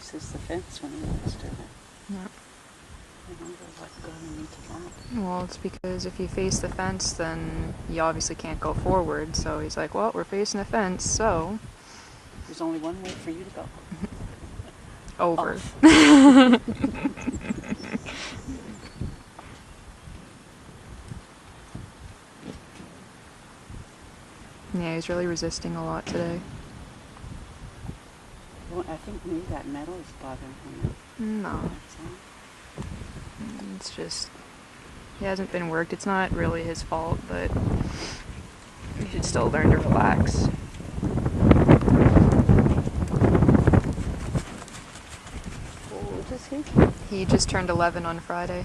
faces the fence when he wants to. Yeah. I wonder what going into that. Well, it's because if you face the fence, then you obviously can't go forward. So he's like, well, we're facing the fence, so... There's only one way for you to go. Over. Yeah, he's really resisting a lot today. Well, I think maybe that metal is bothering him. No. It's just... He hasn't been worked. It's not really his fault, but... He should still learn to relax. How old is he? He just turned 11 on Friday.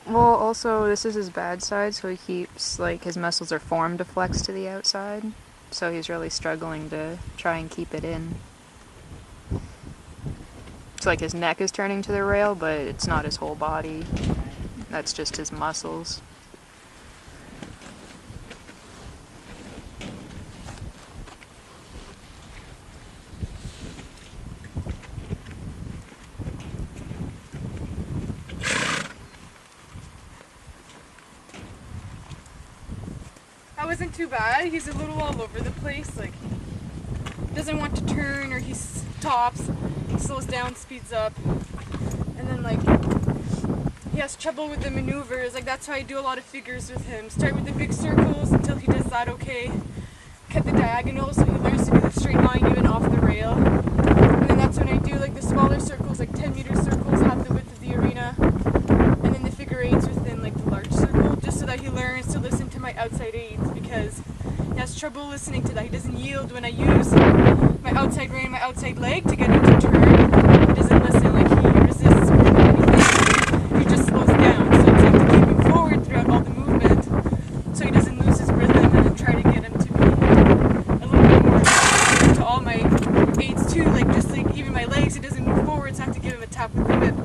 Well, also, this is his bad side, so he keeps, like, his muscles are formed to flex to the outside, so he's really struggling to try and keep it in. It's like his neck is turning to the rail, but it's not his whole body. That's just his muscles. That wasn't too bad. He's a little all over the place. Like, doesn't want to turn, or he stops, slows down, speeds up, and then like he has trouble with the maneuvers. Like, that's how I do a lot of figures with him. Start with the big circles until he does that okay. Cut the diagonals so he learns to do the straight line even off the rail. And then that's when I do like the smaller circles, like 10-meter circles, half the width of the arena, and then the figure eights within like the large circle, just so that he learns to listen to my outside eights, because he has trouble listening to that. He doesn't yield when I use my outside rein, my outside leg to get him to turn. He doesn't listen, like he resists more than anything. He just slows down, so it's like to keep him forward throughout all the movement, so he doesn't lose his rhythm, and then try to get him to be a little bit more to all my eights too, like just like even my legs, he doesn't move forward, so I have to give him a tap with the whip.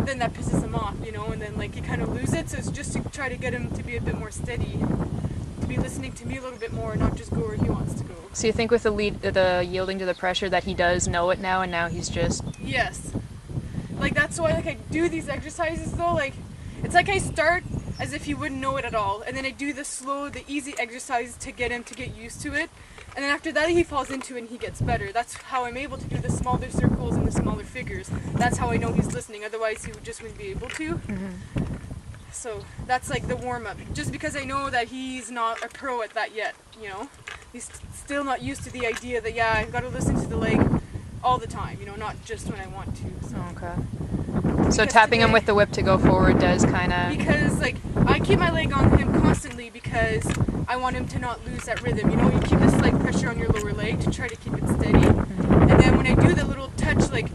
Then that pisses him off, you know, and then like you kind of lose it, so it's just to try to get him to be a bit more steady, to be listening to me a little bit more, not just go where he wants to go. So you think with the yielding to the pressure that he does know it now, and now he's just... Yes. Like, that's why like I do these exercises though, like it's like I start as if he wouldn't know it at all, and then I do the slow, the easy exercises to get him to get used to it, and then after that he falls into it and he gets better. That's how I'm able to do the smaller circles and the smaller figures. That's how I know he's listening, otherwise he just wouldn't be able to. Mm-hmm. So that's like the warm-up, just because I know that he's not a pro at that yet, you know. He's still not used to the idea that, yeah, I've got to listen to the leg all the time, you know, not just when I want to. So. Okay. So tapping him with the whip to go forward does kind of... Because, like, I keep my leg on him constantly because I want him to not lose that rhythm, you know. You keep this slight pressure on your lower leg to try to keep it steady. Mm-hmm. And then when I do the little touch, like,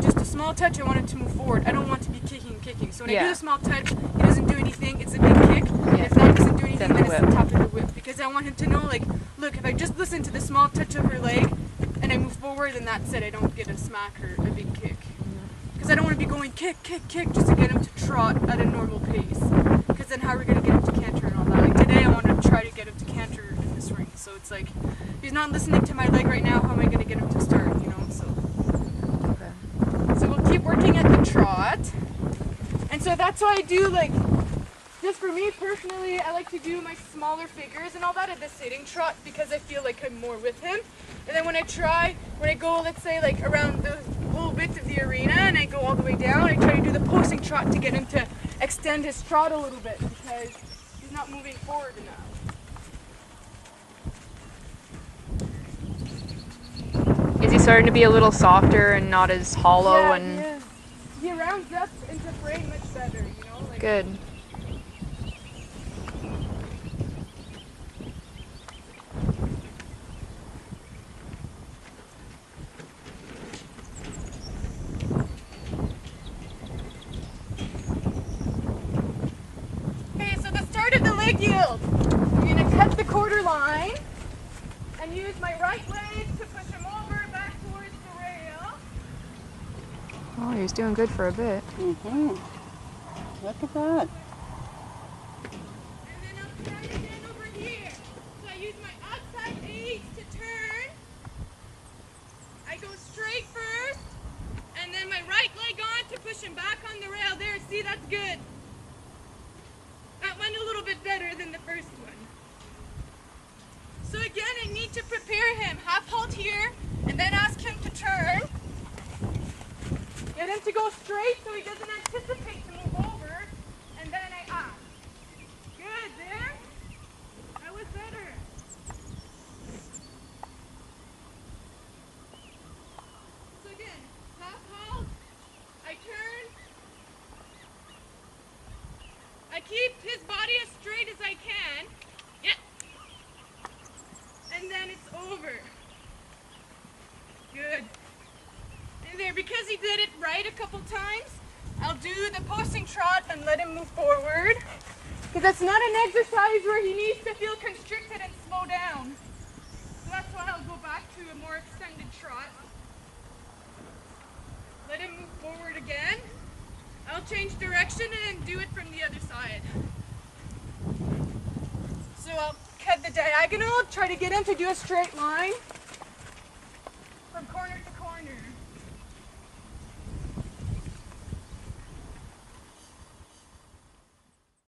just a small touch, I want him to move forward. I don't want to be kicking. So when I do the small touch, he doesn't do anything, it's a big kick. And if that doesn't do anything, then it's the top of the whip. Because I want him to know, like, look, if I just listen to the small touch of her leg and I move forward, then that's it. I don't get a smack or a big kick. Because I don't want to be going kick, kick, kick just to get him to trot at a normal pace. Because then how are we going to get him to canter and all that? Like, today I want to try to get him to canter in this ring. So it's like, if he's not listening to my leg right now, how am I going to get him to start, you know? So, okay. So we'll keep working at the trot. And so that's why I do, like, just for me personally, I like to do my smaller figures and all that at the sitting trot because I feel like I'm more with him. And then when I go, let's say like around the whole width of the arena and I go all the way down, I try to do the posting trot to get him to extend his trot a little bit because he's not moving forward enough. Is he starting to be a little softer and not as hollow? Yeah, and he is. He rounds up into frame much better, you know? Like, Good. Okay, so the start of the leg yield. I'm going to cut the quarter line and use my right leg to push him over back towards the rail. Oh, he's doing good for a bit. Mm-hmm. Look at that. And then I'll try it again over here. So I use my outside aids to turn. I go straight first, and then my right leg on to push him back on the rail. There, see, that's good. That went a little bit better than the first one. So again, I need to prepare him. Half halt here, and then ask him to turn. Get him to go straight so he doesn't anticipate to move over, and then I ask. Good, there. That was better. So again, half halt, I turn. I keep his body as straight as I can. Yep. And then it's over. Good. And there, because he did it right a couple times, I'll do the posting trot and let him move forward. Because that's not an exercise where he needs to feel constricted and slow down. So that's why I'll go back to a more extended trot. Let him move forward again. I'll change direction and do it from the other side. So I'll cut the diagonal, try to get him to do a straight line from corner